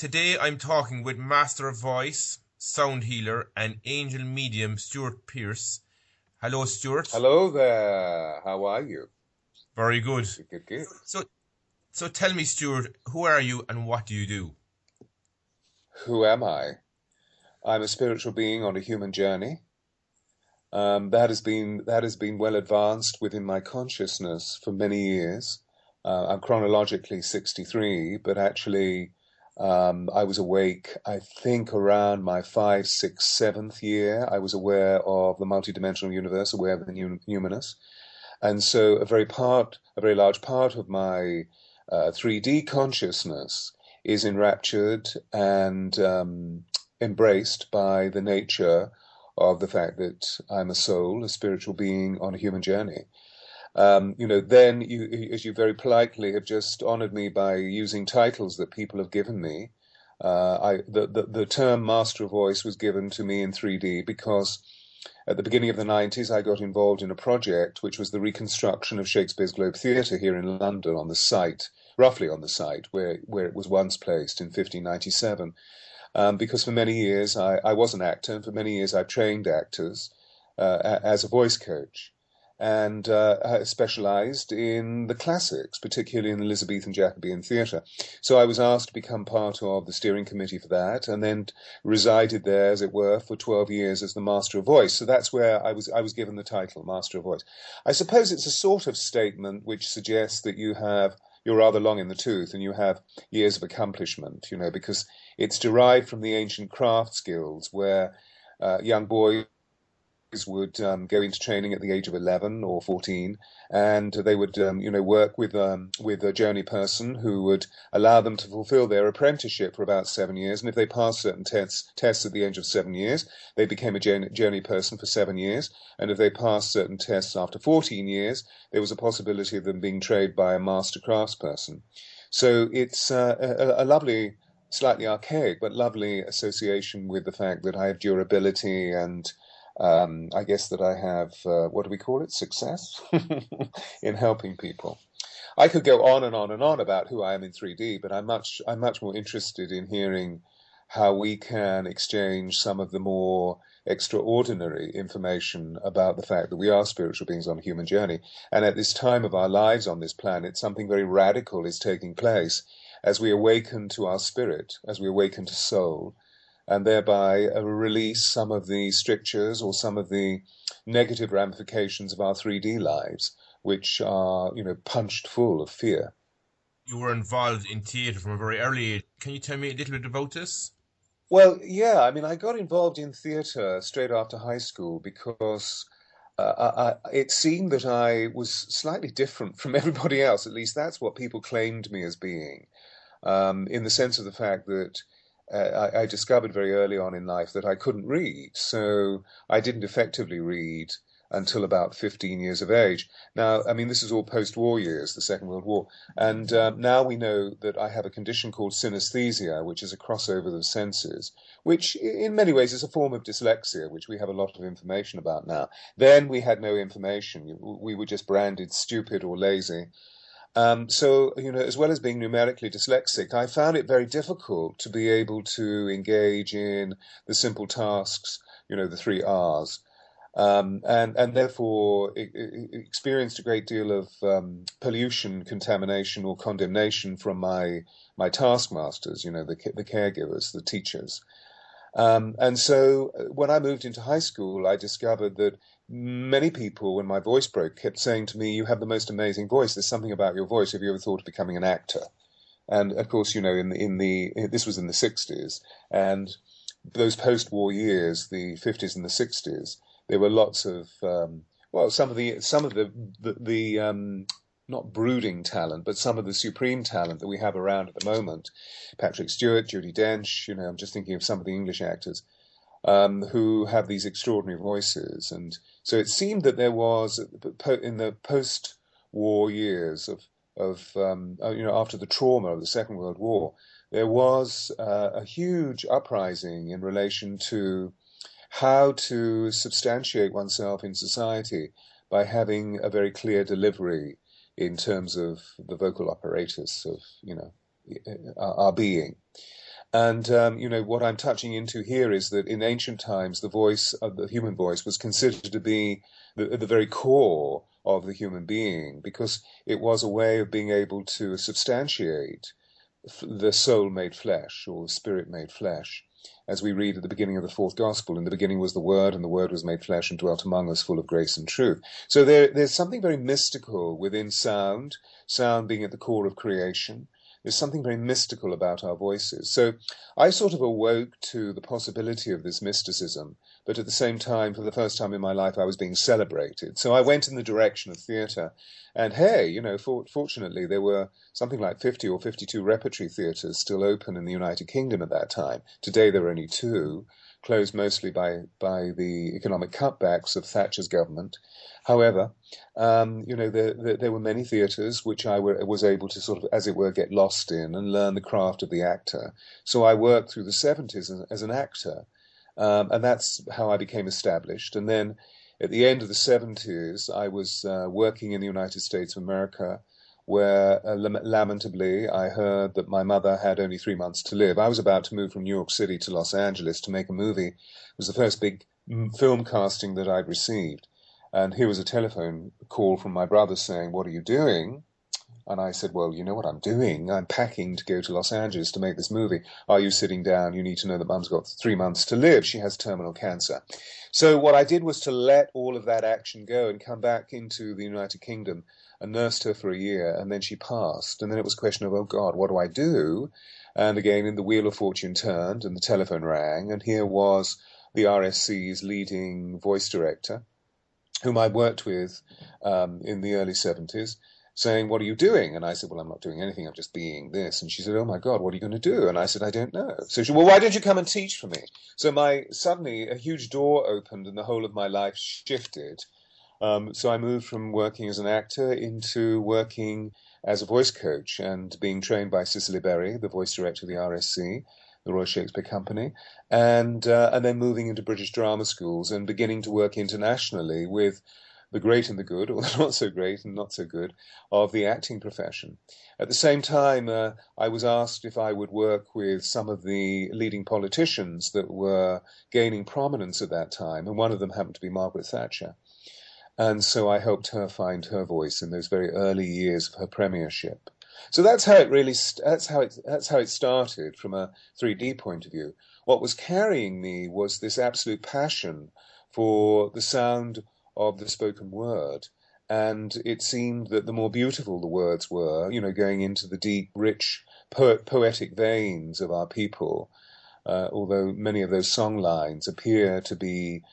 Today I'm talking with Master of Voice, Sound Healer, and Angel Medium Stewart Pearce. Hello, Stewart. Hello there. How are you? Very good. Good. So tell me, Stewart, who are you and what do you do? Who am I? I'm a spiritual being on a human journey. That has been well advanced within my consciousness for many years. I'm chronologically 63, but actually, I was awake, I think, around my 5th, 6th, 7th year. I was aware of the multidimensional universe, aware of the numinous. And so a very large part of my 3D consciousness is enraptured and embraced by the nature of the fact that I'm a soul, a spiritual being on a human journey. Then as you very politely have just honored me by using titles that people have given me, the term Master of Voice was given to me in 3D because at the beginning of the 90s, I got involved in a project which was the reconstruction of Shakespeare's Globe Theatre here in London on the site, roughly on the site where it was once placed in 1597. Because for many years, I was an actor, and for many years I trained actors as a voice coach, and specialized in the classics, particularly in the Elizabethan Jacobean theatre. So I was asked to become part of the steering committee for that, and then resided there, as it were, for 12 years as the Master of Voice. So that's where I was given the title, Master of Voice. I suppose it's a sort of statement which suggests that you're rather long in the tooth and you have years of accomplishment, because it's derived from the ancient crafts guilds where young boys would go into training at the age of 11 or 14, and they would work with a journey person who would allow them to fulfill their apprenticeship for about 7 years, and if they passed certain tests at the age of 7 years, they became a journey person for 7 years, and if they passed certain tests after 14 years, there was a possibility of them being trained by a master craftsperson. So it's a lovely, slightly archaic but lovely association with the fact that I have durability and I guess that I have, what do we call it? Success in helping people. I could go on and on and on about who I am in 3D, but I'm much more interested in hearing how we can exchange some of the more extraordinary information about the fact that we are spiritual beings on a human journey. And at this time of our lives on this planet, something very radical is taking place as we awaken to our spirit, as we awaken to soul, and thereby release some of the strictures or some of the negative ramifications of our 3D lives, which are, punched full of fear. You were involved in theatre from a very early age. Can you tell me a little bit about this? Well, yeah, I got involved in theatre straight after high school because it seemed that I was slightly different from everybody else. At least that's what people claimed me as being, in the sense of the fact that I discovered very early on in life that I couldn't read, so I didn't effectively read until about 15 years of age. Now, this is all post-war years, the Second World War, and now we know that I have a condition called synesthesia, which is a crossover of the senses, which in many ways is a form of dyslexia, which we have a lot of information about now. Then we had no information. We were just branded stupid or lazy. So, as well as being numerically dyslexic, I found it very difficult to be able to engage in the simple tasks, the 3 R's, and therefore experienced a great deal of pollution, contamination, or condemnation from my taskmasters, the caregivers, the teachers. And so when I moved into high school, I discovered that many people, when my voice broke, kept saying to me, "You have the most amazing voice. There's something about your voice. Have you ever thought of becoming an actor?" And of course, this was in the 60s, and those post-war years, the 50s and the 60s, there were lots of some of the not brooding talent, but some of the supreme talent that we have around at the moment. Patrick Stewart, Judi Dench, I'm just thinking of some of the English actors who have these extraordinary voices. And so it seemed that there was, in the post-war years after the trauma of the Second World War, there was a huge uprising in relation to how to substantiate oneself in society by having a very clear delivery in terms of the vocal apparatus of, our being. And, what I'm touching into here is that in ancient times, the voice of the human voice was considered to be the very core of the human being, because it was a way of being able to substantiate the soul made flesh, or the spirit made flesh. As we read at the beginning of the fourth gospel, in the beginning was the Word, and the Word was made flesh and dwelt among us, full of grace and truth. So there's something very mystical within sound being at the core of creation. There's something very mystical about our voices. So I sort of awoke to the possibility of this mysticism, but at the same time, for the first time in my life, I was being celebrated. So I went in the direction of theatre. And hey, fortunately, there were something like 50 or 52 repertory theatres still open in the United Kingdom at that time. Today there are only 2, closed mostly by the economic cutbacks of Thatcher's government. However, there were many theatres which I was able to sort of, as it were, get lost in and learn the craft of the actor. So I worked through the 70s as an actor, and that's how I became established. And then at the end of the 70s, I was working in the United States of America, where lamentably I heard that my mother had only 3 months to live. I was about to move from New York City to Los Angeles to make a movie. It was the first big film casting that I'd received. And here was a telephone call from my brother saying, "What are you doing?" And I said, "Well, you know what I'm doing. I'm packing to go to Los Angeles to make this movie. Are you sitting down? You need to know that Mum's got 3 months to live. She has terminal cancer." So what I did was to let all of that action go and come back into the United Kingdom and nursed her for a year, and then she passed. And then it was a question of, oh God, what do I do? And again, the wheel of fortune turned and the telephone rang, and here was the RSC's leading voice director, whom I worked with in the early 70s, saying, "What are you doing?" And I said, "Well, I'm not doing anything. I'm just being this." And she said, "Oh my God, what are you going to do?" And I said, "I don't know." So she, "Well, why don't you come and teach for me?" So suddenly a huge door opened and the whole of my life shifted. So I moved from working as an actor into working as a voice coach and being trained by Cicely Berry, the voice director of the RSC, the Royal Shakespeare Company, and then moving into British drama schools and beginning to work internationally with the great and the good, or the not so great and not so good, of the acting profession. At the same time, I was asked if I would work with some of the leading politicians that were gaining prominence at that time, and one of them happened to be Margaret Thatcher. And so I helped her find her voice in those very early years of her premiership. So that's how it started from a 3D point of view. What was carrying me was this absolute passion for the sound of the spoken word, and it seemed that the more beautiful the words were, going into the deep, rich, poetic veins of our people, although many of those song lines appear to be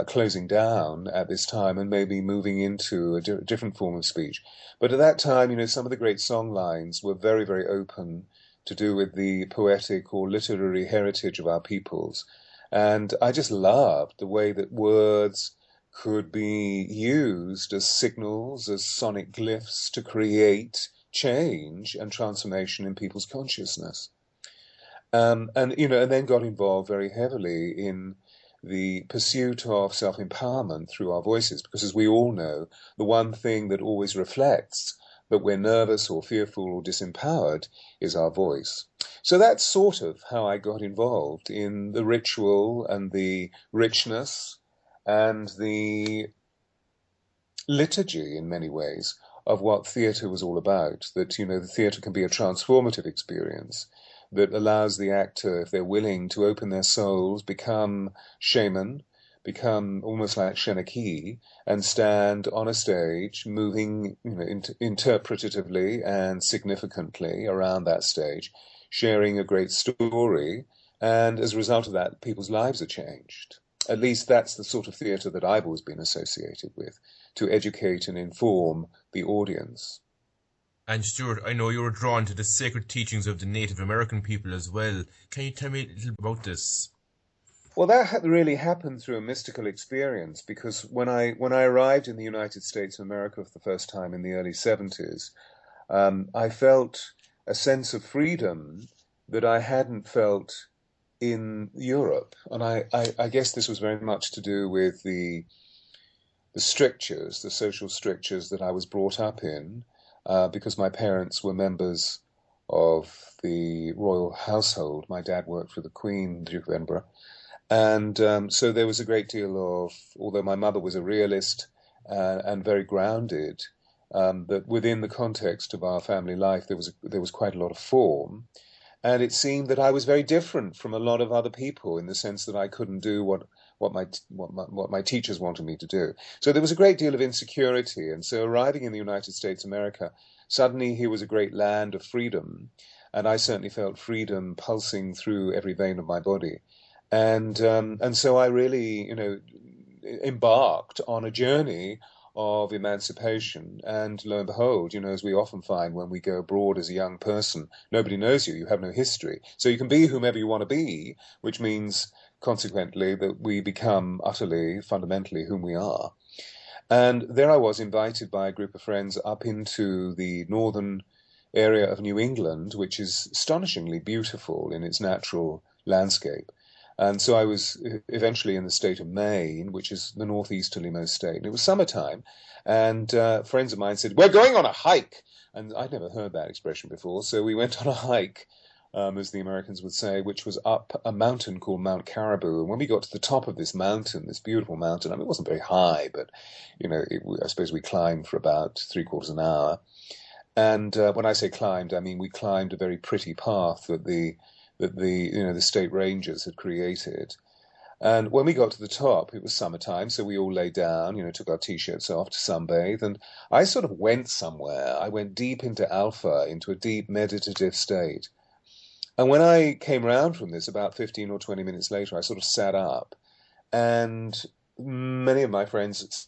closing down at this time and maybe moving into a different form of speech. But at that time, some of the great song lines were very, very open to do with the poetic or literary heritage of our peoples. And I just loved the way that words could be used as signals, as sonic glyphs to create change and transformation in people's consciousness. And then got involved very heavily in the pursuit of self-empowerment through our voices, because as we all know, the one thing that always reflects that we're nervous or fearful or disempowered is our voice. So that's sort of how I got involved in the ritual and the richness and the liturgy, in many ways, of what theatre was all about. That, the theatre can be a transformative experience that allows the actor, if they're willing, to open their souls, become shaman, become almost like Shenaki, and stand on a stage, moving, interpretatively and significantly around that stage, sharing a great story, and as a result of that, people's lives are changed. At least that's the sort of theatre that I've always been associated with, to educate and inform the audience. And Stuart, I know you were drawn to the sacred teachings of the Native American people as well. Can you tell me a little about this? Well, that really happened through a mystical experience, because when I arrived in the United States of America for the first time in the early 70s, I felt a sense of freedom that I hadn't felt in Europe. And I guess this was very much to do with the strictures, the social strictures that I was brought up in, because my parents were members of the royal household. My dad worked for the Queen, Duke of Edinburgh. And so there was a great deal of, although my mother was a realist and very grounded, that within the context of our family life, there was quite a lot of form. And it seemed that I was very different from a lot of other people in the sense that I couldn't do what my teachers wanted me to do. So there was a great deal of insecurity. And so arriving in the United States of America, suddenly here was a great land of freedom. And I certainly felt freedom pulsing through every vein of my body. And so I really, embarked on a journey of emancipation. And lo and behold, as we often find when we go abroad as a young person, nobody knows you, you have no history. So you can be whomever you want to be, which means consequently that we become utterly, fundamentally whom we are. And there I was, invited by a group of friends up into the northern area of New England, which is astonishingly beautiful in its natural landscape. And so I was eventually in the state of Maine, which is the northeasterlymost state. And it was summertime, and friends of mine said, "We're going on a hike." And I'd never heard that expression before. So we went on a hike, as the Americans would say, which was up a mountain called Mount Caribou. And when we got to the top of this mountain, this beautiful mountain, I mean, it wasn't very high, but, I suppose we climbed for about 3/4 of an hour. And when I say climbed, I mean we climbed a very pretty path that the state rangers had created. And when we got to the top, it was summertime, so we all lay down, took our t-shirts off to sunbathe, and I sort of went somewhere. I went deep into alpha, into a deep meditative state. And when I came round from this, about 15 or 20 minutes later, I sort of sat up, and many of my friends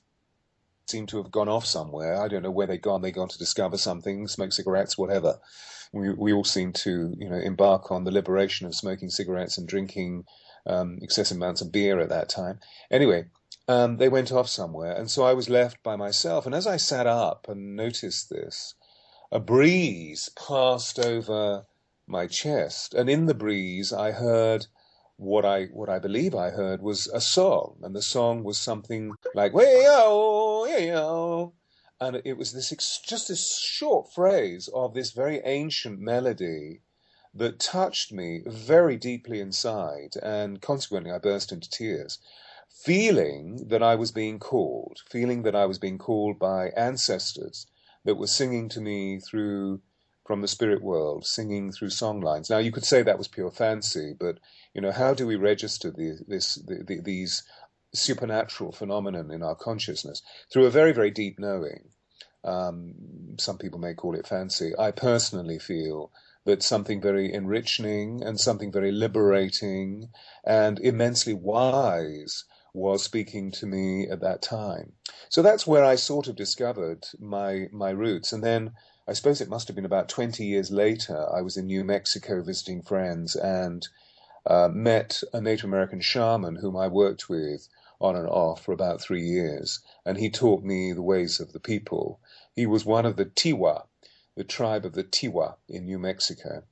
seemed to have gone off somewhere. I don't know where they'd gone. They'd gone to discover something, smoke cigarettes, whatever. We all seemed to, embark on the liberation of smoking cigarettes and drinking excessive amounts of beer at that time. Anyway, they went off somewhere, and so I was left by myself. And as I sat up and noticed this, a breeze passed over my chest, and in the breeze I heard what I believe I heard was a song, and the song was something like "Way-o, way-o." And it was just this short phrase of this very ancient melody that touched me very deeply inside, and consequently I burst into tears, feeling that I was being called by ancestors that were singing to me from the spirit world, singing through song lines. Now, you could say that was pure fancy, but, how do we register these supernatural phenomenon in our consciousness? Through a very, very deep knowing. Some people may call it fancy. I personally feel that something very enriching and something very liberating and immensely wise was speaking to me at that time. So that's where I sort of discovered my roots. And then I suppose it must have been about 20 years later, I was in New Mexico visiting friends and met a Native American shaman whom I worked with on and off for about 3 years. And he taught me the ways of the people. He was one of the Tiwa, the tribe of the Tiwa in New Mexico.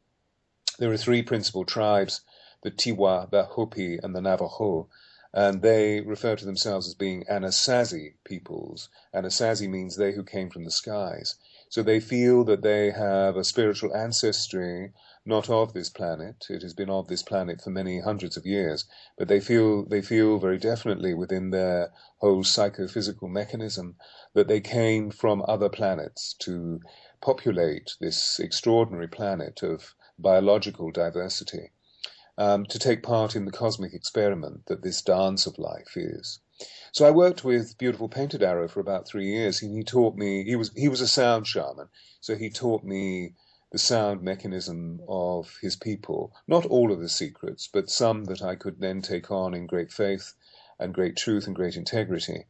There are 3 principal tribes, the Tiwa, the Hopi, and the Navajo. And they refer to themselves as being Anasazi peoples. Anasazi means they who came from the skies. So they feel that they have a spiritual ancestry, not of this planet. It has been of this planet for many hundreds of years, but they feel very definitely within their whole psychophysical mechanism that they came from other planets to populate this extraordinary planet of biological diversity, to take part in the cosmic experiment that this dance of life is. So I worked with Beautiful Painted Arrow for about 3 years. He taught me, he was a sound shaman, so he taught me the sound mechanism of his people. Not all of the secrets, but some that I could then take on in great faith and great truth and great integrity,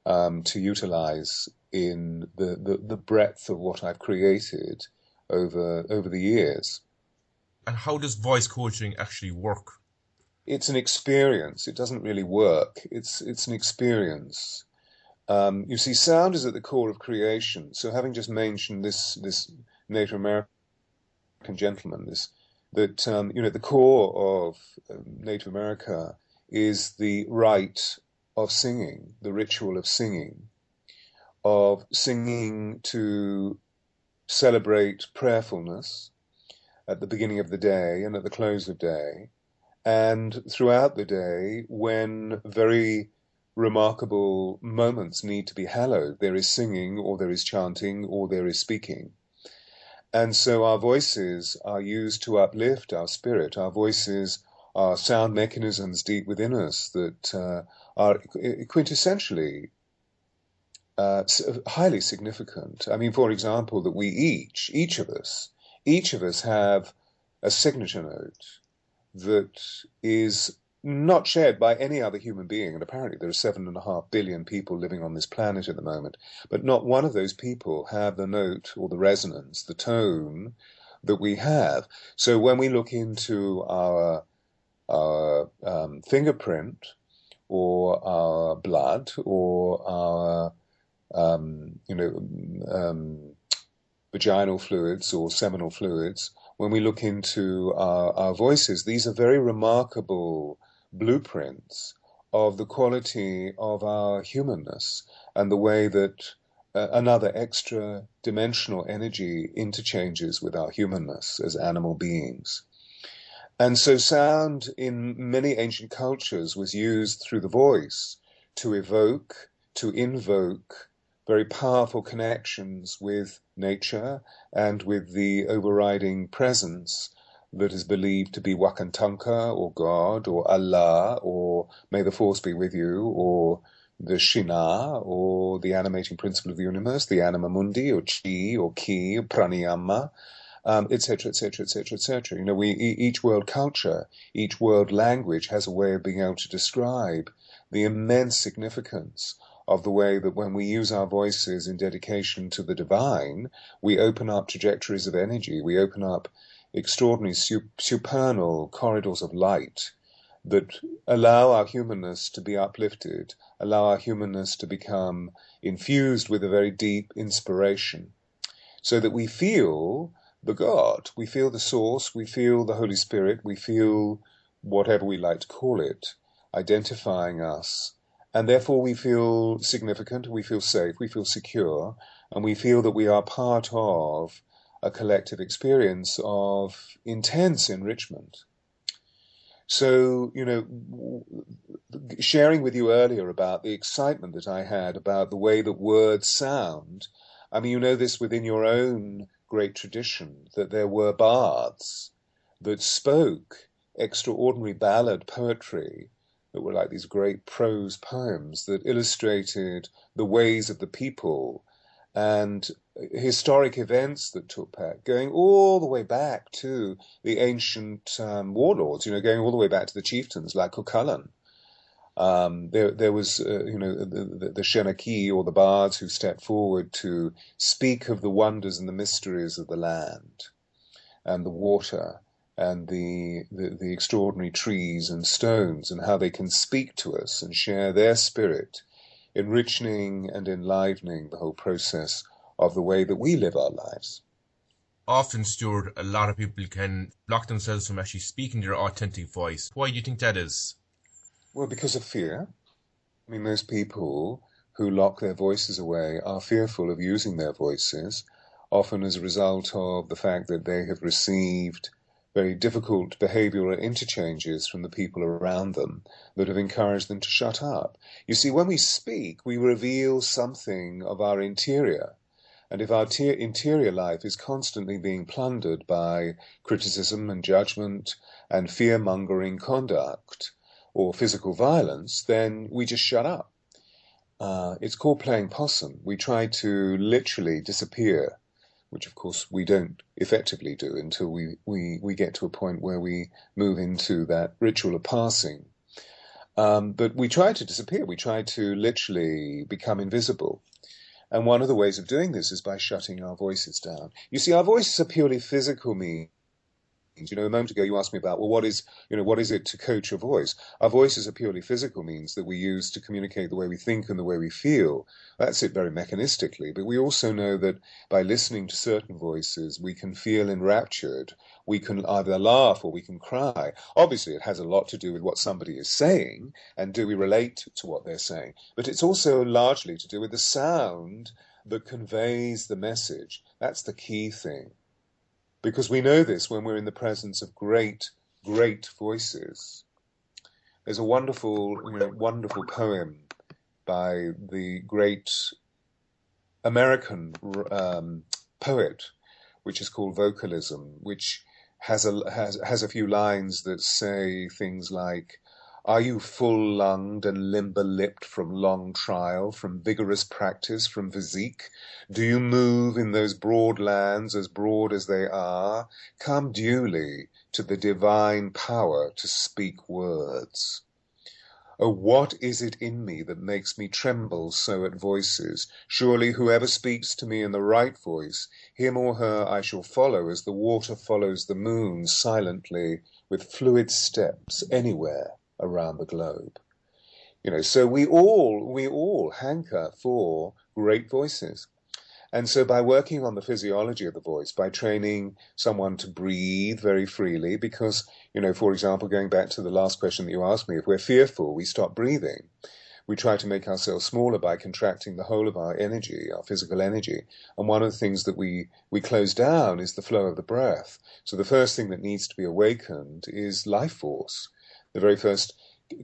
to utilize in the breadth of what I've created over the years. And how does voice coaching actually work? It's an experience. It doesn't really work. It's an experience. You see, sound is at the core of creation. So having just mentioned this Native American gentleman, the core of Native America is the rite of singing, the ritual of singing to celebrate prayerfulness, at the beginning of the day and at the close of day, and throughout the day when very remarkable moments need to be hallowed. There is singing, or there is chanting, or there is speaking. And so our voices are used to uplift our spirit. Our voices are sound mechanisms deep within us that are quintessentially highly significant. I mean, for example, that we each of us have a signature note that is not shared by any other human being. And apparently there are 7.5 billion people living on this planet at the moment, but not one of those people have the note or the resonance, the tone that we have. So when we look into our fingerprint or our blood or our vaginal fluids or seminal fluids, when we look into our voices, these are very remarkable blueprints of the quality of our humanness and the way that another extra dimensional energy interchanges with our humanness as animal beings. And so sound in many ancient cultures was used through the voice to evoke, to invoke very powerful connections with nature and with the overriding presence that is believed to be Wakantanka, or God, or Allah, or may the force be with you, or the Shina, or the animating principle of the universe, the anima mundi, or Chi, or Ki, or Pranayama, etc., etc., etc., etc. You know, each world culture, each world language has a way of being able to describe the immense significance of the way that when we use our voices in dedication to the divine, we open up trajectories of energy, we open up extraordinary supernal corridors of light that allow our humanness to be uplifted, allow our humanness to become infused with a very deep inspiration, so that we feel the God, we feel the source, we feel the Holy Spirit, we feel whatever we like to call it, identifying us. And therefore we feel significant, we feel safe, we feel secure, and we feel that we are part of a collective experience of intense enrichment. So, you know, sharing with you earlier about the excitement that I had about the way that words sound, I mean, you know this within your own great tradition, that there were bards that spoke extraordinary ballad poetry that were like these great prose poems that illustrated the ways of the people and historic events that took place, going all the way back to the ancient warlords, you know, going all the way back to the chieftains like Cuchulainn. There was, the Shenaki, or the bards, who stepped forward to speak of the wonders and the mysteries of the land and the water and the extraordinary trees and stones, and how they can speak to us and share their spirit, enriching and enlivening the whole process of the way that we live our lives. Often, Stuart, a lot of people can block themselves from actually speaking their authentic voice. Why do you think that is? Well, because of fear. I mean, those people who lock their voices away are fearful of using their voices, often as a result of the fact that they have received very difficult behavioral interchanges from the people around them that have encouraged them to shut up. You see, when we speak, we reveal something of our interior. And if our interior life is constantly being plundered by criticism and judgment and fear-mongering conduct or physical violence, then we just shut up. It's called playing possum. We try to literally disappear, which of course we don't effectively do until we get to a point where we move into that ritual of passing. But we try to disappear. We try to literally become invisible. And one of the ways of doing this is by shutting our voices down. You see, our voices are purely physical means. You know, a moment ago you asked me about, well, what is it to coach your voice? Our voices are purely physical means that we use to communicate the way we think and the way we feel. That's it very mechanistically. But we also know that by listening to certain voices, we can feel enraptured. We can either laugh or we can cry. Obviously, it has a lot to do with what somebody is saying and do we relate to what they're saying. But it's also largely to do with the sound that conveys the message. That's the key thing. because we know this when we're in the presence of great, great voices. There's a wonderful, wonderful poem by the great American poet, which is called Vocalism, which has a few lines that say things like, "Are you full-lunged and limber-lipped from long trial, from vigorous practice, from physique? Do you move in those broad lands as broad as they are? Come duly to the divine power to speak words. Oh, what is it in me that makes me tremble so at voices? Surely whoever speaks to me in the right voice, him or her I shall follow as the water follows the moon silently with fluid steps anywhere around the globe." So we all hanker for great voices. And so by working on the physiology of the voice, by training someone to breathe very freely, because, for example, going back to the last question that you asked me, if we're fearful, we stop breathing. We try to make ourselves smaller by contracting the whole of our energy, our physical energy. And one of the things that we close down is the flow of the breath. So the first thing that needs to be awakened is life force. The very first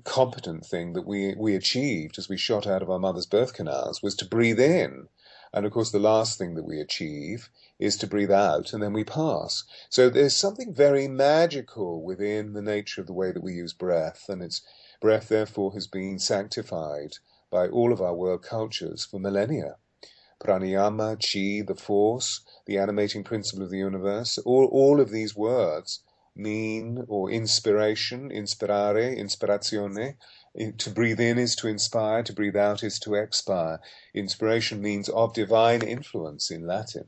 competent thing that we achieved as we shot out of our mother's birth canals was to breathe in. And of course, the last thing that we achieve is to breathe out, and then we pass. So there's something very magical within the nature of the way that we use breath, and its breath, therefore, has been sanctified by all of our world cultures for millennia. Pranayama, chi, the force, the animating principle of the universe, all of these words mean, or inspiration, inspirare, inspirazione. To breathe in is to inspire, to breathe out is to expire. Inspiration means of divine influence in Latin.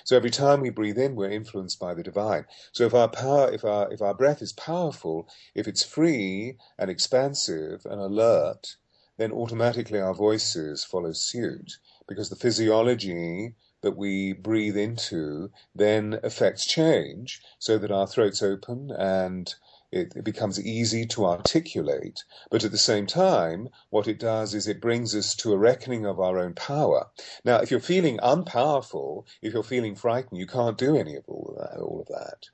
So every time we breathe in, we're influenced by the divine. So if our breath is powerful, if it's free and expansive and alert, then automatically our voices follow suit, because the physiology that we breathe into then affects change, so that our throats open and it becomes easy to articulate. But at the same time, what it does is it brings us to a reckoning of our own power. Now, if you're feeling unpowerful, if you're feeling frightened, you can't do any of all of that.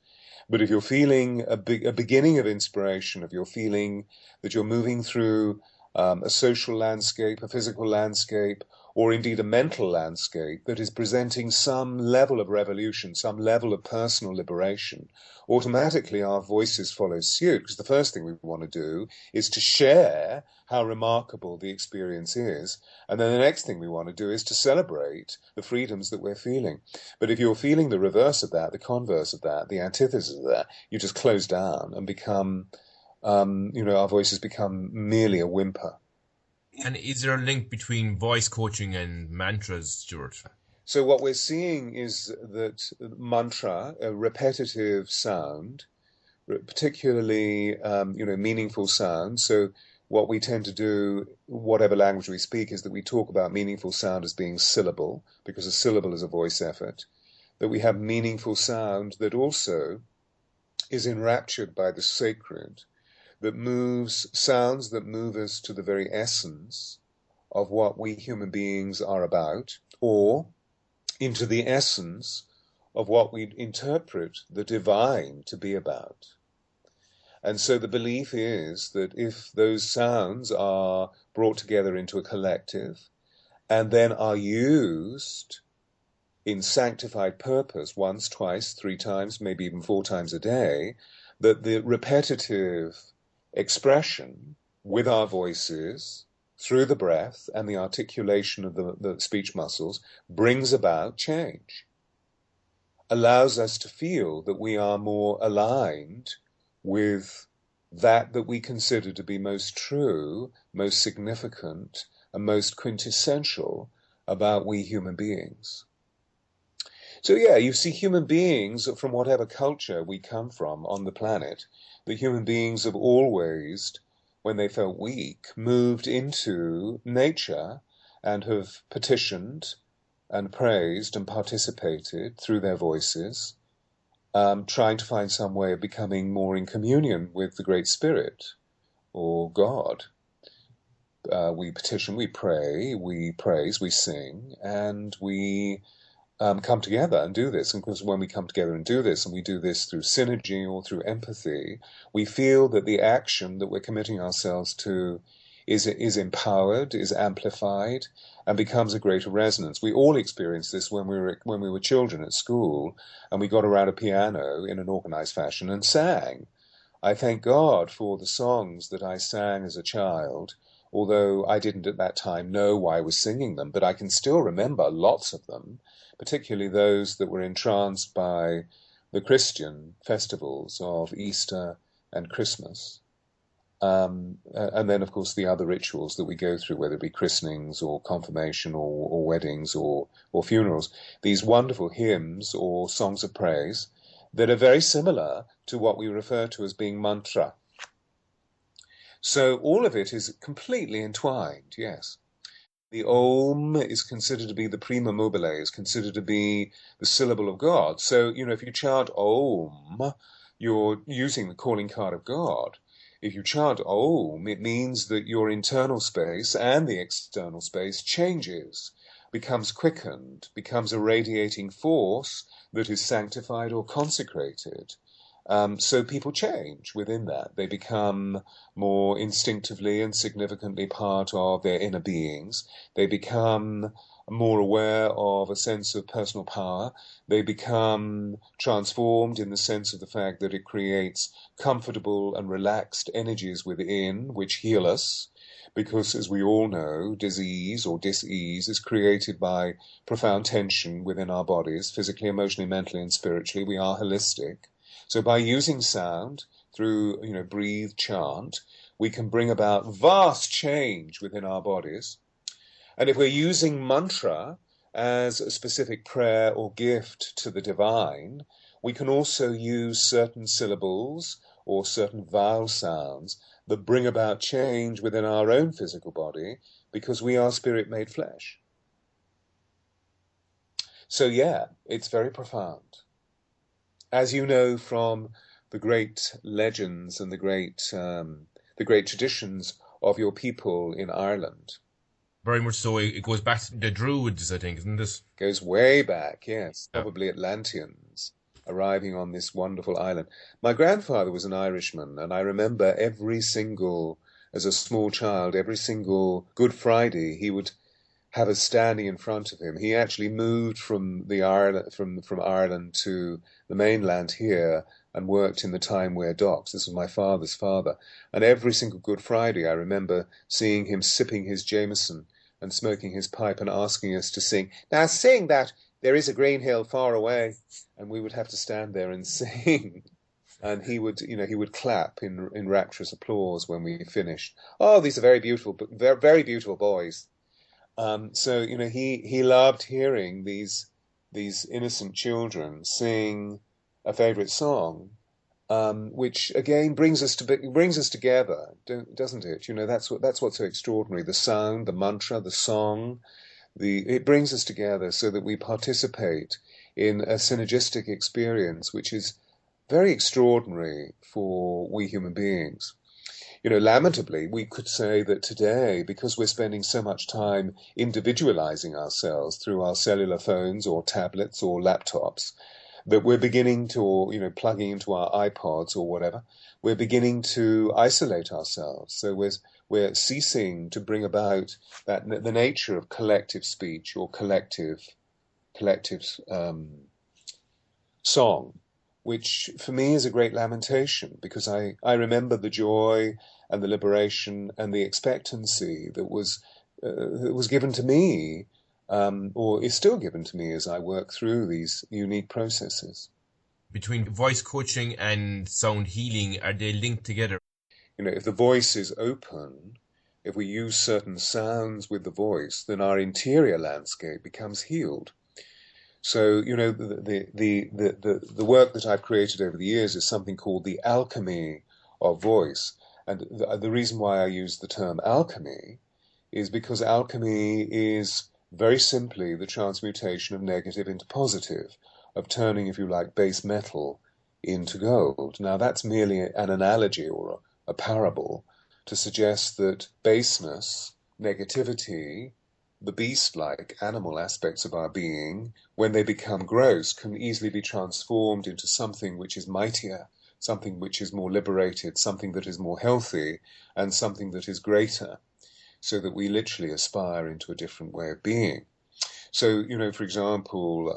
But if you're feeling a beginning of inspiration, if you're feeling that you're moving through a social landscape, a physical landscape, or indeed a mental landscape that is presenting some level of revolution, some level of personal liberation, automatically our voices follow suit, because the first thing we want to do is to share how remarkable the experience is, and then the next thing we want to do is to celebrate the freedoms that we're feeling. But if you're feeling the reverse of that, the converse of that, the antithesis of that, you just close down and become, our voices become merely a whimper. And is there a link between voice coaching and mantras, Stewart? So what we're seeing is that mantra, a repetitive sound, particularly meaningful sound. So what we tend to do, whatever language we speak, is that we talk about meaningful sound as being syllable, because a syllable is a voice effort. That we have meaningful sound that also is enraptured by the sacred, that moves, sounds that move us to the very essence of what we human beings are about, or into the essence of what we interpret the divine to be about. And so the belief is that if those sounds are brought together into a collective and then are used in sanctified purpose once, twice, 3 times, maybe even 4 times a day, that the repetitive expression with our voices through the breath and the articulation of the speech muscles brings about change, allows us to feel that we are more aligned with that we consider to be most true, most significant, and most quintessential about we human beings. So yeah, you see human beings from whatever culture we come from on the planet, the human beings have always, when they felt weak, moved into nature and have petitioned and praised and participated through their voices, trying to find some way of becoming more in communion with the Great Spirit or God. We petition, we pray, we praise, we sing, and we come together and do this. And of course, when we come together and do this, and we do this through synergy or through empathy, we feel that the action that we're committing ourselves to is empowered, is amplified, and becomes a greater resonance. We all experienced this when we were children at school, and we got around a piano in an organized fashion and sang. I thank God for the songs that I sang as a child, although I didn't at that time know why I was singing them, but I can still remember lots of them, particularly those that were entranced by the Christian festivals of Easter and Christmas. And then, of course, the other rituals that we go through, whether it be christenings or confirmation or weddings or funerals, these wonderful hymns or songs of praise that are very similar to what we refer to as being mantra. So all of it is completely entwined, yes. The Om is considered to be the prima mobile, is considered to be the syllable of God. So, if you chant Om, you're using the calling card of God. If you chant Om, it means that your internal space and the external space changes, becomes quickened, becomes a radiating force that is sanctified or consecrated. So people change within that. They become more instinctively and significantly part of their inner beings. They become more aware of a sense of personal power. They become transformed in the sense of the fact that it creates comfortable and relaxed energies within which heal us. Because, as we all know, disease or dis-ease is created by profound tension within our bodies, physically, emotionally, mentally, and spiritually. We are holistic. So by using sound through, breathe, chant, we can bring about vast change within our bodies. And if we're using mantra as a specific prayer or gift to the divine, we can also use certain syllables or certain vowel sounds that bring about change within our own physical body because we are spirit made flesh. So yeah, it's very profound. As you know from the great legends and the great traditions of your people in Ireland. Very much so. It goes back to the Druids, I think, isn't it? Goes way back, yes. Probably Atlanteans arriving on this wonderful island. My grandfather was an Irishman, and I remember as a small child, every single Good Friday, he would have us standing in front of him. He actually moved from Ireland to the mainland here and worked in the Timeware docks. This was my father's father. And every single Good Friday, I remember seeing him sipping his Jameson and smoking his pipe and asking us to sing, "Now sing that, there is a green hill far away." And we would have to stand there and sing. And he would clap in rapturous applause when we finished. "Oh, these are very beautiful boys." So he loved hearing these innocent children sing a favorite song, which again brings us together, doesn't it? That's what's so extraordinary. The sound, the mantra, the song, it brings us together so that we participate in a synergistic experience, which is very extraordinary for we human beings. Lamentably, we could say that today, because we're spending so much time individualizing ourselves through our cellular phones or tablets or laptops, that we're beginning to, or, plugging into our iPods or whatever, we're beginning to isolate ourselves. So we're ceasing to bring about the nature of collective speech or collective song, which for me is a great lamentation, because I remember the joy and the liberation and the expectancy that was given to me, or is still given to me as I work through these unique processes. Between voice coaching and sound healing, are they linked together? If the voice is open, if we use certain sounds with the voice, then our interior landscape becomes healed. So, the work that I've created over the years is something called the alchemy of voice. And the reason why I use the term alchemy is because alchemy is very simply the transmutation of negative into positive, of turning, if you like, base metal into gold. Now, that's merely an analogy or a parable to suggest that baseness, negativity, the beast-like animal aspects of our being, when they become gross, can easily be transformed into something which is mightier, something which is more liberated, something that is more healthy, and something that is greater, so that we literally aspire into a different way of being. So, for example,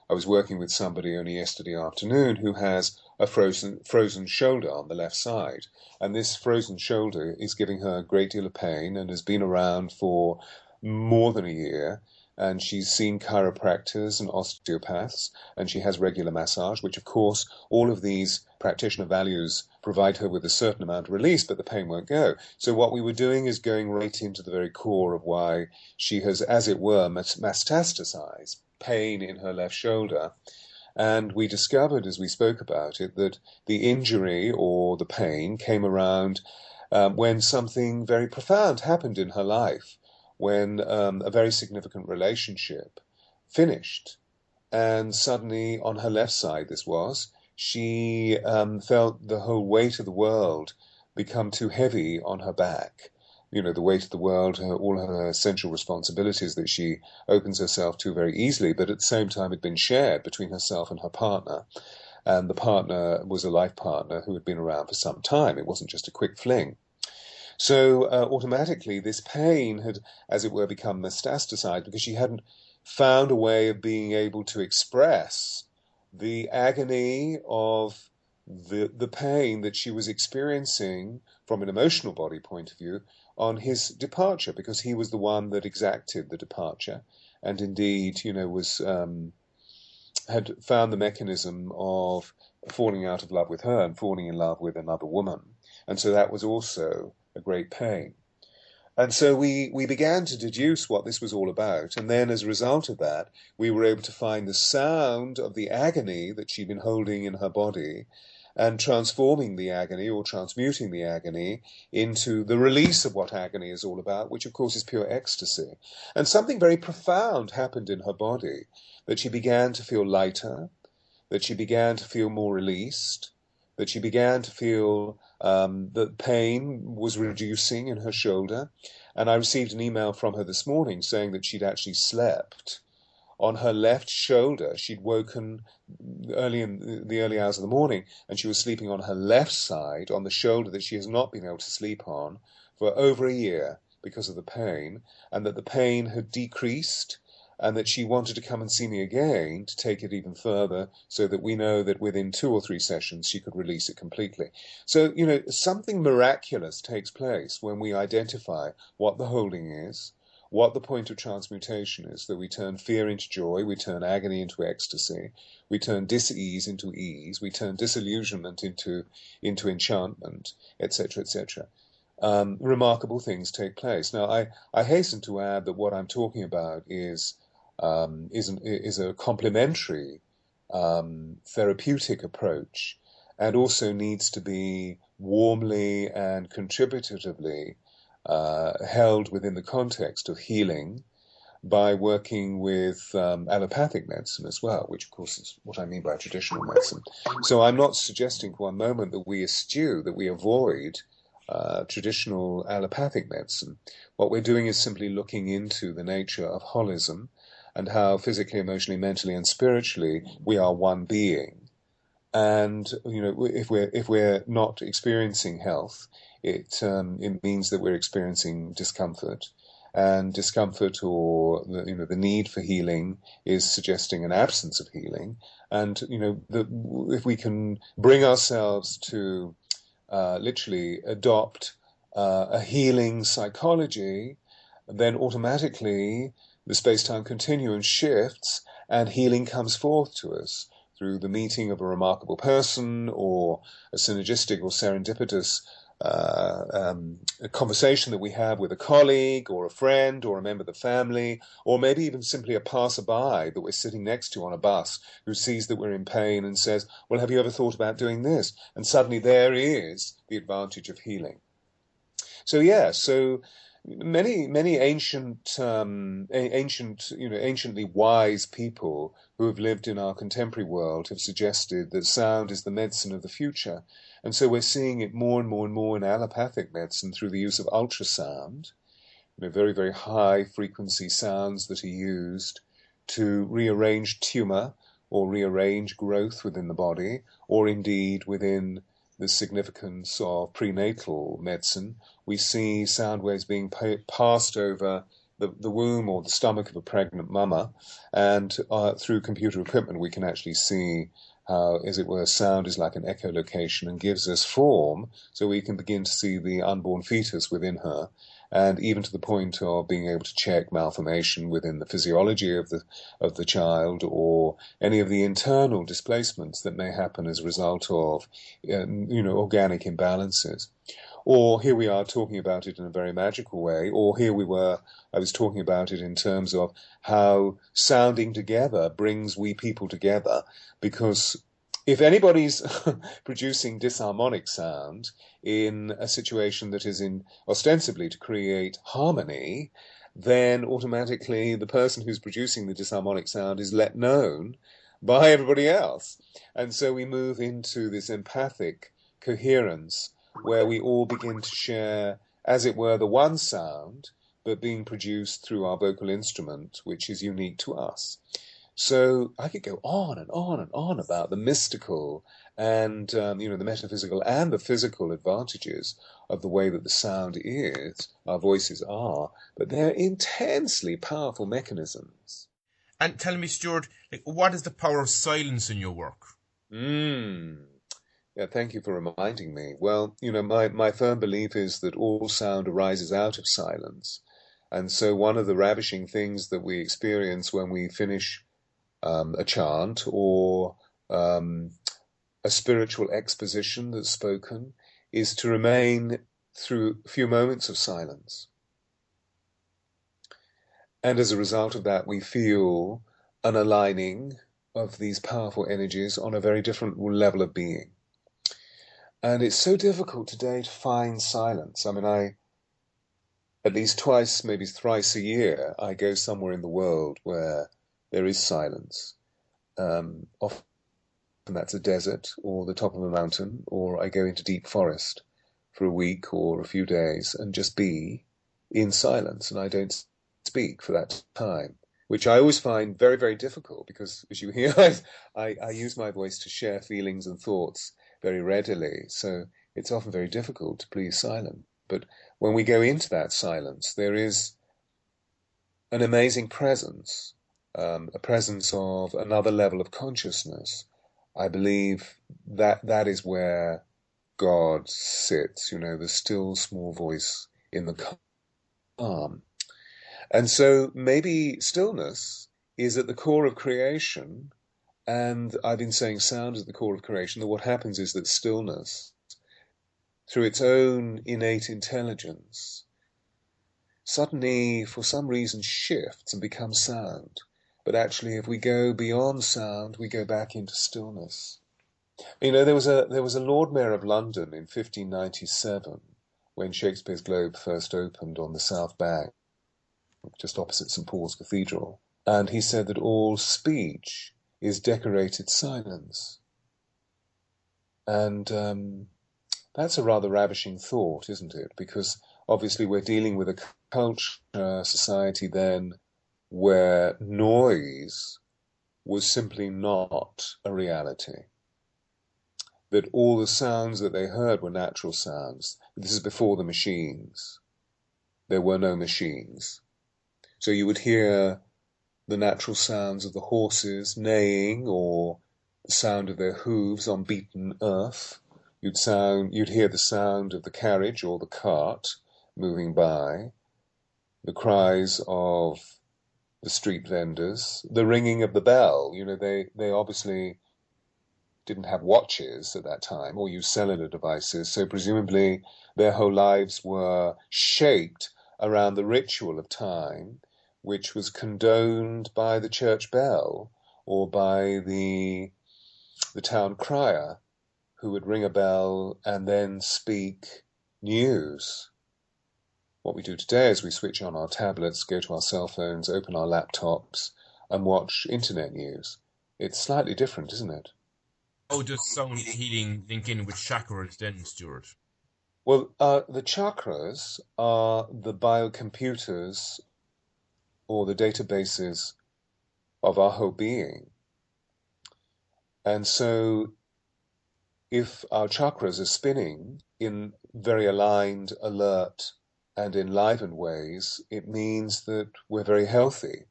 I was working with somebody only yesterday afternoon who has a frozen shoulder on the left side, and this frozen shoulder is giving her a great deal of pain and has been around for more than a year, and she's seen chiropractors and osteopaths, and she has regular massage, which of course all of these practitioner values provide her with a certain amount of release, but the pain won't go. So what we were doing is going right into the very core of why she has, as it were, metastasized pain in her left shoulder. And we discovered, as we spoke about it, that the injury or the pain came around when something very profound happened in her life, when a very significant relationship finished. And suddenly, on her left side, she felt the whole weight of the world become too heavy on her back. The weight of the world, all her essential responsibilities that she opens herself to very easily, but at the same time had been shared between herself and her partner. And the partner was a life partner who had been around for some time. It wasn't just a quick fling. So automatically this pain had, as it were, become metastasized because she hadn't found a way of being able to express the agony of the pain that she was experiencing from an emotional body point of view on his departure, because he was the one that exacted the departure, and indeed, had found the mechanism of falling out of love with her and falling in love with another woman. And so that was also a great pain. And so we began to deduce what this was all about. And then as a result of that, we were able to find the sound of the agony that she'd been holding in her body and transforming the agony or transmuting the agony into the release of what agony is all about, which of course is pure ecstasy. And something very profound happened in her body, that she began to feel lighter, that she began to feel more released, that she began to feel that pain was reducing in her shoulder. And I received an email from her this morning saying that she'd actually slept on her left shoulder. She'd woken early in the early hours of the morning, and she was sleeping on her left side, on the shoulder that she has not been able to sleep on for over a year because of the pain, and that the pain had decreased, and that she wanted to come and see me again to take it even further, so that we know that within 2 or 3 sessions she could release it completely. So, something miraculous takes place when we identify what the holding is, what the point of transmutation is, that we turn fear into joy, we turn agony into ecstasy, we turn dis-ease into ease, we turn disillusionment into enchantment, etc., etc. Remarkable things take place. Now, I hasten to add that what I'm talking about is a complementary therapeutic approach, and also needs to be warmly and contributively held within the context of healing by working with allopathic medicine as well, which of course is what I mean by traditional medicine. So I'm not suggesting for one moment that we eschew, that we avoid traditional allopathic medicine. What we're doing is simply looking into the nature of holism and how physically, emotionally, mentally, and spiritually we are one being. And if we're not experiencing health, it means that we're experiencing discomfort, and discomfort, or the need for healing, is suggesting an absence of healing. And if we can bring ourselves to literally adopt a healing psychology, then automatically the space-time continuum shifts and healing comes forth to us through the meeting of a remarkable person, or a synergistic or serendipitous a conversation that we have with a colleague or a friend or a member of the family, or maybe even simply a passerby that we're sitting next to on a bus who sees that we're in pain and says, well, have you ever thought about doing this? And suddenly there is the advantage of healing. So many anciently wise people who have lived in our contemporary world have suggested that sound is the medicine of the future. And so we're seeing it more and more and more in allopathic medicine through the use of ultrasound, very, very high frequency sounds that are used to rearrange tumor or rearrange growth within the body, or indeed within the significance of prenatal medicine. We see sound waves being passed over the womb or the stomach of a pregnant mama, and through computer equipment we can actually see how, as it were, sound is like an echolocation and gives us form, so we can begin to see the unborn fetus within her, and even to the point of being able to check malformation within the physiology of the child, or any of the internal displacements that may happen as a result of organic imbalances. Or here we are talking about it in a very magical way, or I was talking about it in terms of how sounding together brings we people together, because if anybody's producing disharmonic sound in a situation that is ostensibly to create harmony, then automatically the person who's producing the disharmonic sound is let known by everybody else. And so we move into this empathic coherence where we all begin to share, as it were, the one sound, but being produced through our vocal instrument, which is unique to us. So I could go on and on and on about the mystical and the metaphysical and the physical advantages of the way that the sound is, our voices are, but they're intensely powerful mechanisms. And tell me, Stewart, what is the power of silence in your work? Yeah, thank you for reminding me. Well, my firm belief is that all sound arises out of silence. And so one of the ravishing things that we experience when we finish a chant or a spiritual exposition that's spoken is to remain through a few moments of silence. And as a result of that, we feel an aligning of these powerful energies on a very different level of being. And it's so difficult today to find silence. I mean, at least twice, maybe thrice a year, I go somewhere in the world where there is silence. Often that's a desert or the top of a mountain, or I go into deep forest for a week or a few days and just be in silence, and I don't speak for that time, which I always find very, very difficult because, as you hear, I use my voice to share feelings and thoughts very readily, so it's often very difficult to be silent. But when we go into that silence, there is an amazing presence, a presence of another level of consciousness. I believe that is where God sits, the still small voice in the calm. And so maybe stillness is at the core of creation, and I've been saying sound is at the core of creation, that what happens is that stillness, through its own innate intelligence, suddenly, for some reason, shifts and becomes sound. But actually, if we go beyond sound, we go back into stillness. There was a Lord Mayor of London in 1597 when Shakespeare's Globe first opened on the South Bank, just opposite St. Paul's Cathedral. And he said that all speech is decorated silence. And that's a rather ravishing thought, isn't it? Because obviously we're dealing with a culture, society then, where noise was simply not a reality. That all the sounds that they heard were natural sounds. This is before the machines. There were no machines. So you would hear the natural sounds of the horses neighing, or the sound of their hooves on beaten earth. You'd hear the sound of the carriage or the cart moving by, the cries of the street vendors, the ringing of the bell. They obviously didn't have watches at that time or use cellular devices, so presumably their whole lives were shaped around the ritual of time, which was condoned by the church bell or by the town crier, who would ring a bell and then speak news. What we do today is we switch on our tablets, go to our cell phones, open our laptops, and watch internet news. It's slightly different, isn't it? How does sound healing link in with chakras then, Stewart? Well, the chakras are the biocomputers or the databases of our whole being. And so if our chakras are spinning in very aligned, alert, and enlivened ways, it means that we're very healthy.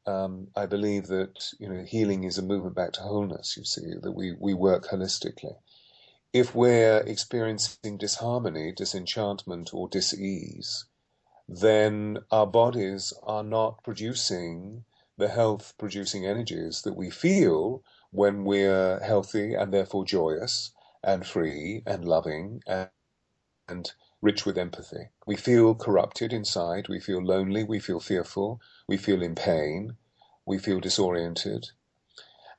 I believe that healing is a movement back to wholeness, you see, that we work holistically. If we're experiencing disharmony, disenchantment, or dis-ease, then our bodies are not producing the health-producing energies that we feel when we're healthy and therefore joyous and free and loving and rich with empathy. We feel corrupted inside, we feel lonely, we feel fearful, we feel in pain, we feel disoriented.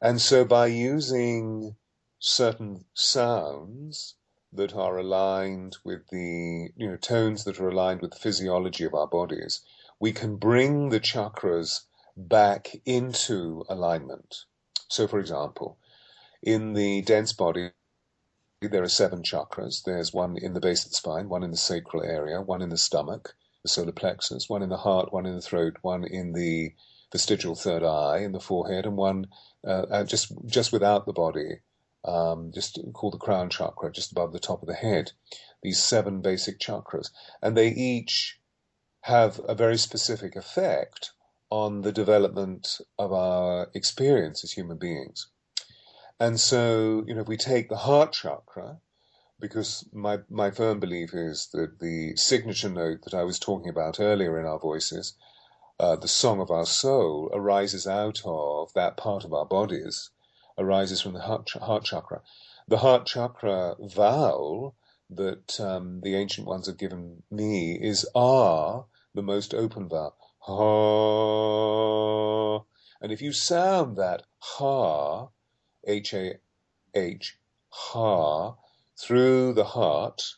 And so by using certain sounds that are aligned with the tones that are aligned with the physiology of our bodies, we can bring the chakras back into alignment. So for example, in the dense body there are 7 chakras. There's one in the base of the spine, one in the sacral area, one in the stomach, the solar plexus, one in the heart, one in the throat, one in the vestigial third eye, in the forehead, and one just without the body, just called the crown chakra, just above the top of the head. These 7 basic chakras, and they each have a very specific effect on the development of our experience as human beings. And so, if we take the heart chakra, because my firm belief is that the signature note that I was talking about earlier in our voices, the song of our soul, arises out of that part of our bodies, arises from the heart chakra. The heart chakra vowel that the ancient ones have given me is R, the most open vowel. Ha. And if you sound that ha, H-A-H, ha, through the heart,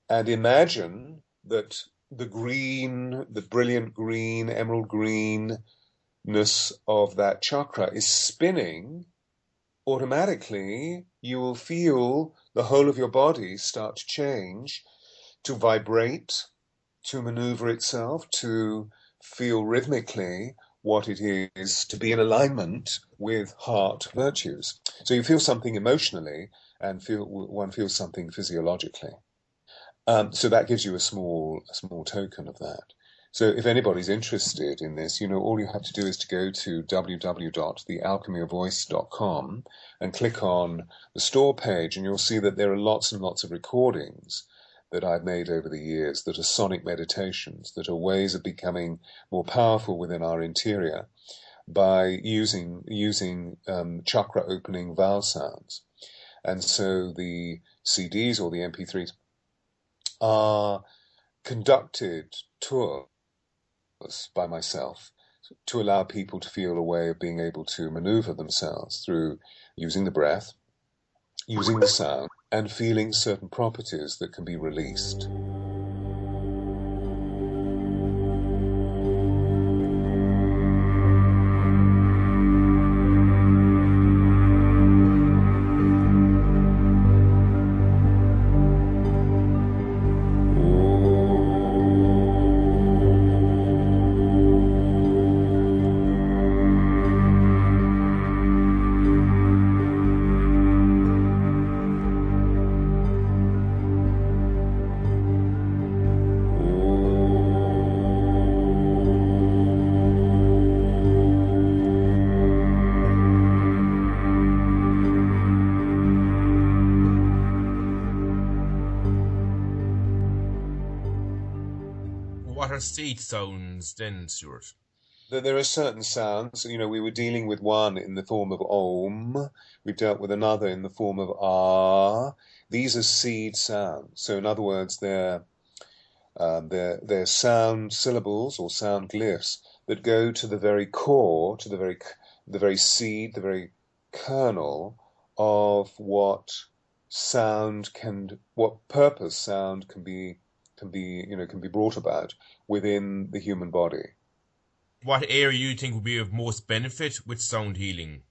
and imagine that the brilliant green, emerald greenness of that chakra is spinning, automatically you will feel the whole of your body start to change, to vibrate, to maneuver itself, to feel rhythmically what it is to be in alignment with heart virtues. So you feel something emotionally and one feels something physiologically. So that gives you a small token of that. So if anybody's interested in this, all you have to do is to go to www.thealchemyofvoice.com and click on the store page, and you'll see that there are lots and lots of recordings that I've made over the years that are sonic meditations, that are ways of becoming more powerful within our interior by using chakra opening vowel sounds. And so the CDs or the MP3s are conducted tours by myself to allow people to feel a way of being able to maneuver themselves through using the breath, using the sound, and feeling certain properties that can be released. What are seed sounds then, Stewart? There are certain sounds. We were dealing with one in the form of Om. We've dealt with another in the form of Ah. These are seed sounds. So in other words, they're sound syllables or sound glyphs that go to the very core, to the very seed, the very kernel of what purpose sound can be brought about within the human body. What area you think would be of most benefit with sound healing?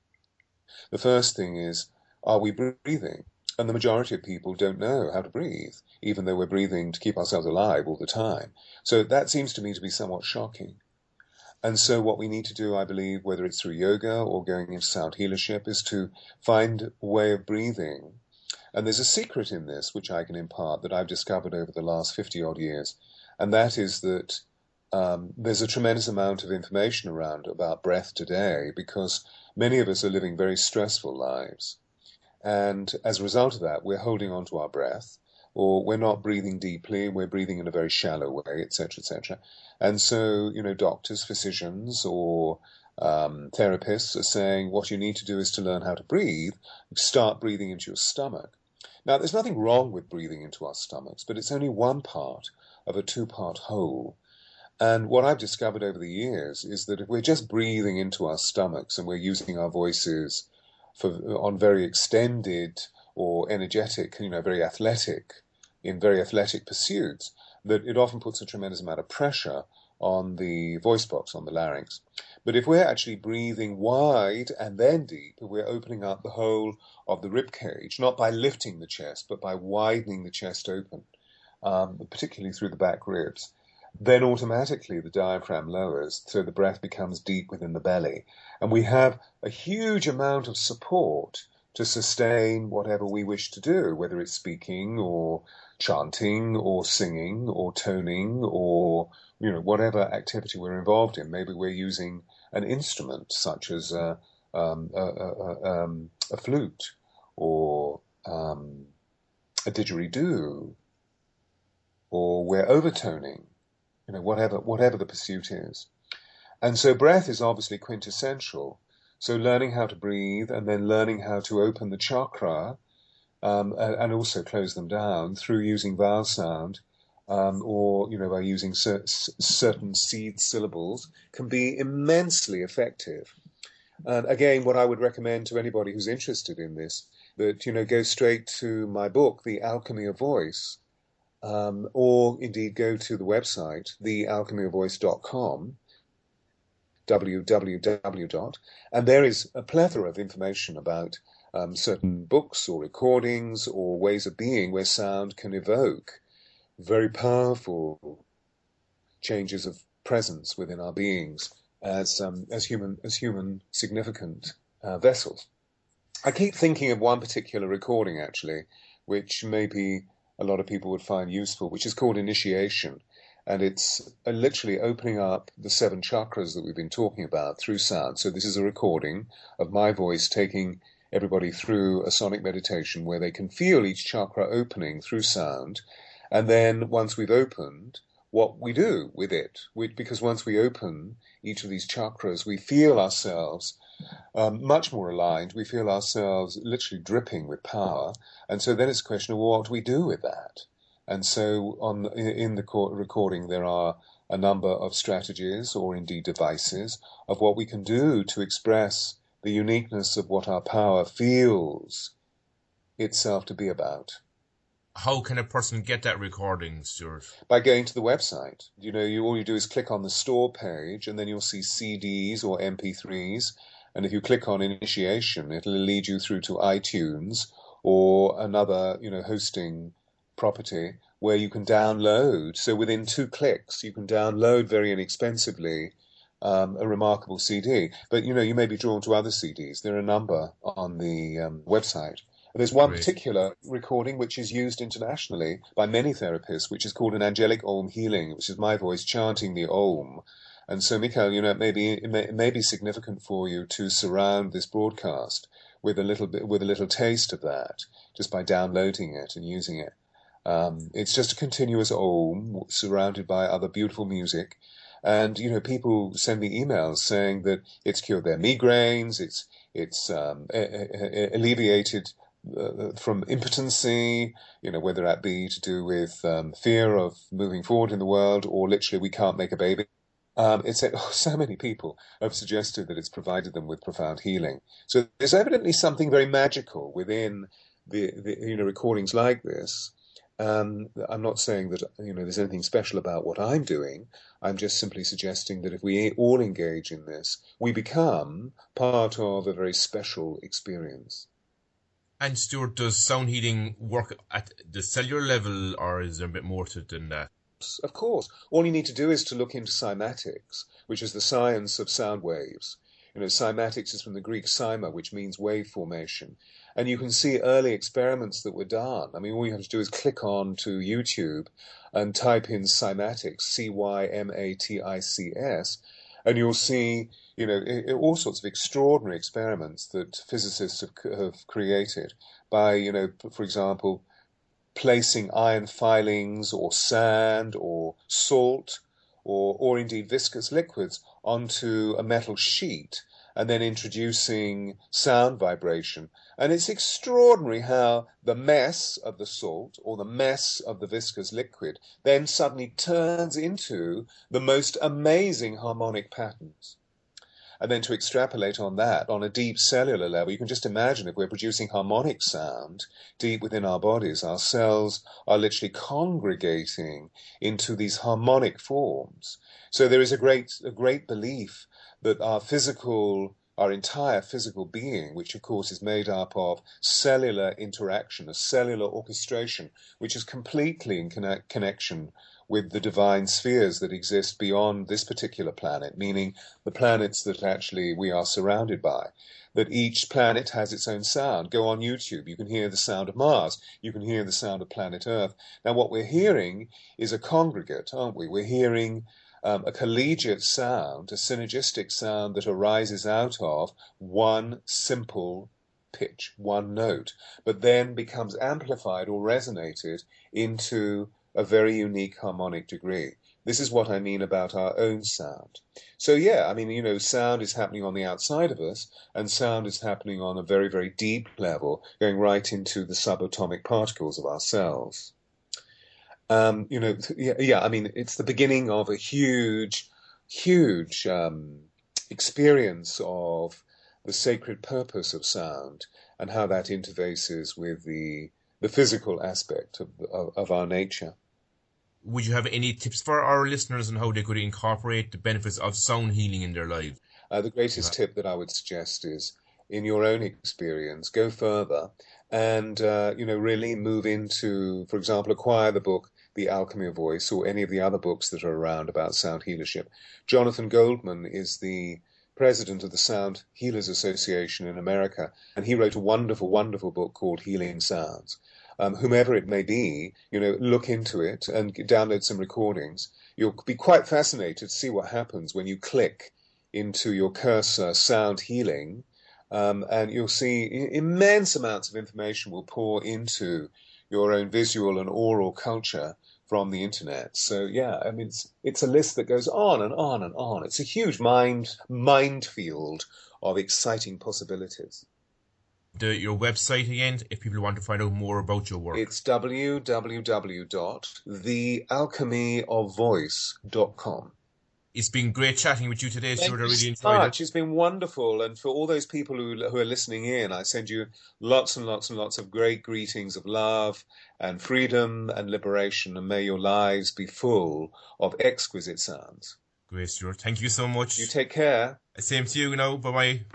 The first thing is, are we breathing? And the majority of people don't know how to breathe, even though we're breathing to keep ourselves alive all the time. So that seems to me to be somewhat shocking. And so what we need to do, I believe, whether it's through yoga or going into sound healership, is to find a way of breathing. And there's a secret in this, which I can impart, that I've discovered over the last 50-odd years. And that is that there's a tremendous amount of information around about breath today, because many of us are living very stressful lives. And as a result of that, we're holding on to our breath, or we're not breathing deeply, we're breathing in a very shallow way, etc., etc. And so, doctors, physicians, or therapists are saying what you need to do is to learn how to breathe. Start breathing into your stomach. Now, there's nothing wrong with breathing into our stomachs, but it's only one part of a two-part whole. And what I've discovered over the years is that if we're just breathing into our stomachs and we're using our voices on very extended or energetic, in very athletic pursuits, that it often puts a tremendous amount of pressure on the voice box, on the larynx. But if we're actually breathing wide and then deep, we're opening up the whole of the rib cage, not by lifting the chest, but by widening the chest open, particularly through the back ribs, then automatically the diaphragm lowers, so the breath becomes deep within the belly. And we have a huge amount of support to sustain whatever we wish to do, whether it's speaking or chanting or singing or toning or whatever activity we're involved in. Maybe we're using an instrument such as a flute or a didgeridoo, or we're overtoning, whatever the pursuit is. And so breath is obviously quintessential. So learning how to breathe and then learning how to open the chakra and also close them down through using vowel sound or by using certain seed syllables can be immensely effective. And again, what I would recommend to anybody who's interested in this, that go straight to my book, The Alchemy of Voice, or indeed go to the website, thealchemyofvoice.com, www. And there is a plethora of information about certain books or recordings or ways of being where sound can evoke very powerful changes of presence within our beings as human significant vessels. I keep thinking of one particular recording, actually, which maybe a lot of people would find useful, which is called Initiation. And it's literally opening up the 7 chakras that we've been talking about through sound. So this is a recording of my voice taking everybody through a sonic meditation where they can feel each chakra opening through sound. And then once we've opened, what we do with it. Because once we open each of these chakras, we feel ourselves much more aligned. We feel ourselves literally dripping with power. And so then it's a question of what we do with that. And so in the recording, there are a number of strategies or indeed devices of what we can do to express the uniqueness of what our power feels itself to be about. How can a person get that recording, Stewart? By going to the website. All you do is click on the store page, and then you'll see CDs or MP3s. And if you click on Initiation, it'll lead you through to iTunes or another, hosting property where you can download. So within 2 clicks, you can download very inexpensively a remarkable CD. But, you may be drawn to other CDs. There are a number on the website. There's one particular recording which is used internationally by many therapists, which is called an angelic Om healing, which is my voice chanting the Om. And so, Mícheál, it may be significant for you to surround this broadcast with a little taste of that, just by downloading it and using it. It's just a continuous Om surrounded by other beautiful music. And, people send me emails saying that it's cured their migraines, it's alleviated from impotency, whether that be to do with fear of moving forward in the world, or literally we can't make a baby. So many people have suggested that it's provided them with profound healing. So there's evidently something very magical within the recordings like this. I'm not saying that there's anything special about what I'm doing. I'm just simply suggesting that if we all engage in this, we become part of a very special experience. And Stuart, does sound healing work at the cellular level, or is there a bit more to it than that? Of course. All you need to do is to look into cymatics, which is the science of sound waves. Cymatics is from the Greek cyma, which means wave formation. And you can see early experiments that were done. I mean, all you have to do is click on to YouTube and type in cymatics, cymatics, and you'll see, all sorts of extraordinary experiments that physicists have created by, for example, placing iron filings or sand or salt or indeed viscous liquids onto a metal sheet and then introducing sound vibration. And it's extraordinary how the mess of the salt or the mess of the viscous liquid then suddenly turns into the most amazing harmonic patterns. And then to extrapolate on that on a deep cellular level, you can just imagine if we're producing harmonic sound deep within our bodies, our cells are literally congregating into these harmonic forms. So there is a great belief that our entire physical being, which of course is made up of cellular interaction, a cellular orchestration, which is completely in connection with the divine spheres that exist beyond this particular planet, meaning the planets that actually we are surrounded by. That each planet has its own sound. Go on YouTube, you can hear the sound of Mars, you can hear the sound of planet Earth. Now what we're hearing is a congregate, aren't we? We're hearing a collegiate sound, a synergistic sound that arises out of one simple pitch, one note, but then becomes amplified or resonated into a very unique harmonic degree. This is what I mean about our own sound. So yeah, I mean, sound is happening on the outside of us, and sound is happening on a very, very deep level, going right into the subatomic particles of our cells. I mean, it's the beginning of a huge experience of the sacred purpose of sound and how that interfaces with the physical aspect of our nature. Would you have any tips for our listeners on how they could incorporate the benefits of sound healing in their lives? The greatest tip that I would suggest is, in your own experience, go further and, really move into, for example, acquire the book The Alchemy of Voice or any of the other books that are around about sound healership. Jonathan Goldman is the president of the Sound Healers Association in America, and he wrote a wonderful, wonderful book called Healing Sounds. Whomever it may be, look into it and download some recordings. You'll be quite fascinated to see what happens when you click into your cursor sound healing, and you'll see immense amounts of information will pour into your own visual and oral culture from the internet. So yeah, I mean, it's a list that goes on and on and on. It's a huge minefield of exciting possibilities. Your website again, if people want to find out more about your work. It's www.thealchemyofvoice.com. It's been great chatting with you today, Stuart. I really enjoyed it. It's been wonderful. And for all those people who are listening in, I send you lots and lots and lots of great greetings of love and freedom and liberation. And may your lives be full of exquisite sounds. Great, Stuart. Thank you so much. You take care. Same to you now. Bye-bye.